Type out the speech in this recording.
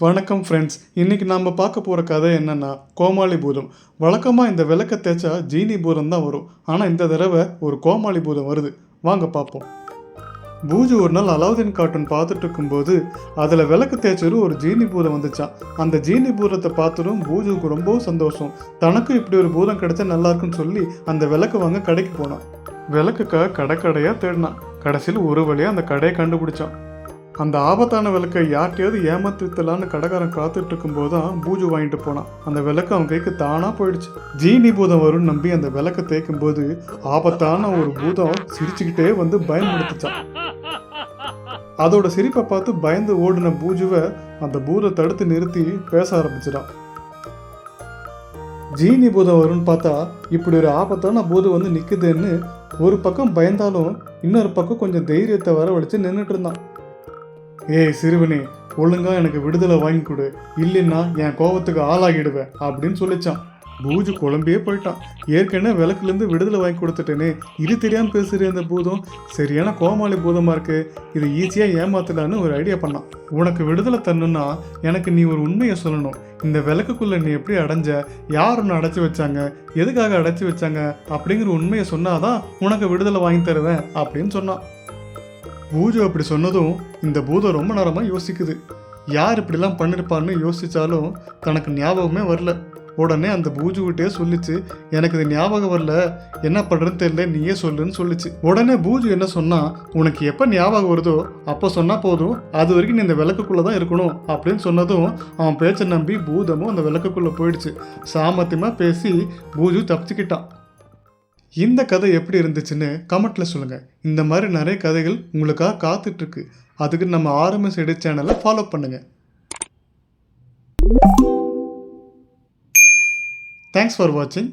வணக்கம் ஃப்ரெண்ட்ஸ். இன்றைக்கி நாம் பார்க்க போகிற கதை என்னென்னா கோமாளி பூதம். வழக்கமாக இந்த விளக்க தேய்ச்சா ஜீனி பூதம் தான் வரும். ஆனால் இந்த தடவை ஒரு கோமாளி பூதம் வருது. வாங்க பார்ப்போம். பூஜு ஒரு நாள் அலாவுதீன் கார்ட்டூன் பார்த்துட்டு இருக்கும்போது அதில் விளக்கு தேய்ச்சரும் ஒரு ஜீனி பூதம் வந்துச்சான். அந்த ஜீனி பூதத்தை பார்த்ததும் பூஜுவுக்கு ரொம்பவும் சந்தோஷம். தனக்கும் இப்படி ஒரு பூதம் கிடைச்சா நல்லாயிருக்குன்னு சொல்லி அந்த விளக்கு வாங்க கடைக்கு போனான். விளக்குக்காக கடையாக தேடினான். கடைசியில் ஒரு வழியாக அந்த கடையை கண்டுபிடிச்சான். அந்த ஆபத்தான விளக்கை யார்கிட்டையாவது ஏமாத்தித்தலான்னு கடைக்காரன் காத்துட்டு இருக்கும்போது தான் பூஜு வாங்கிட்டு போனான். அந்த விளக்கு அவன் கைக்கு தானாக போயிடுச்சு. ஜீனி பூதம் வரும்னு நம்பி அந்த விளக்கை தேய்க்கும் போது ஆபத்தான ஒரு பூதம் சிரிச்சுக்கிட்டே வந்து பயன்படுத்திச்சான். அதோட சிரிப்பை பார்த்து பயந்து ஓடின பூஜுவை அந்த பூதம் தடுத்து நிறுத்தி பேச ஆரம்பிச்சிடான். ஜீனி பூதம் வரும்னு பார்த்தா இப்படி ஒரு ஆபத்தான பூதம் வந்து நிற்குதுன்னு ஒரு பக்கம் பயந்தாலும் இன்னொரு பக்கம் கொஞ்சம் தைரியத்தை வரவழைச்சு நின்றுட்டு இருந்தான். ஏய் சிறுவனே, ஒழுங்கா எனக்கு விடுதலை வாங்கி கொடு, இல்லைன்னா என் கோபத்துக்கு ஆளாகிடுவேன் அப்படின்னு சொல்லிச்சான். பூஜு குழம்பியே போயிட்டான். ஏற்கனவே விளக்குலேருந்து விடுதலை வாங்கி கொடுத்துட்டேனே, இது தெரியாமல் பேசுகிற அந்த பூதம் சரியான கோமாளி பூதமாக இருக்கு, இதை ஈஸியாக ஏமாத்தலான்னு ஒரு ஐடியா பண்ணான். உனக்கு விடுதலை தரணுன்னா எனக்கு நீ ஒரு உண்மையை சொல்லணும். இந்த விளக்குக்குள்ளே நீ எப்படி அடைஞ்ச, யார் உன்னை அடைச்சி வச்சாங்க, எதுக்காக அடைச்சி வச்சாங்க அப்படிங்கிற உண்மையை சொன்னாதான் உனக்கு விடுதலை வாங்கி தருவேன் அப்படின்னு சொன்னான். பூஜு அப்படி சொன்னதும் இந்த பூதம் ரொம்ப நேரமாக யோசிக்குது. யார் இப்படிலாம் பண்ணியிருப்பான்னு யோசித்தாலும் தனக்கு ஞாபகமே வரல. உடனே அந்த பூஜுக்கிட்டே சொல்லிச்சு, எனக்கு இது ஞாபகம் வரல, என்ன பண்ணுறதுன்னு தெரியல, நீயே சொல்லுன்னு சொல்லிச்சு. உடனே பூஜு என்ன சொன்னா, உனக்கு எப்போ ஞாபகம் வருதோ அப்போ சொன்னால் போதும், அது வரைக்கும் நீ இந்த விளக்குக்குள்ளே தான் இருக்கணும் அப்படின்னு சொன்னதும் அவன் பேச்சை நம்பி பூதமும் அந்த விளக்குக்குள்ளே போயிடுச்சு. சாமர்த்தியமாக பேசி பூஜு தப்பிச்சுக்கிட்டான். இந்த கதை எப்படி இருந்துச்சுன்னு கமெண்ட்டில் சொல்லுங்கள். இந்த மாதிரி நிறைய கதைகள் உங்களுக்காக காத்துட்ருக்கு. அதுக்கு நம்ம RMS Edit சேனலை ஃபாலோ பண்ணுங்கள். தேங்க்ஸ் ஃபார் வாட்சிங்.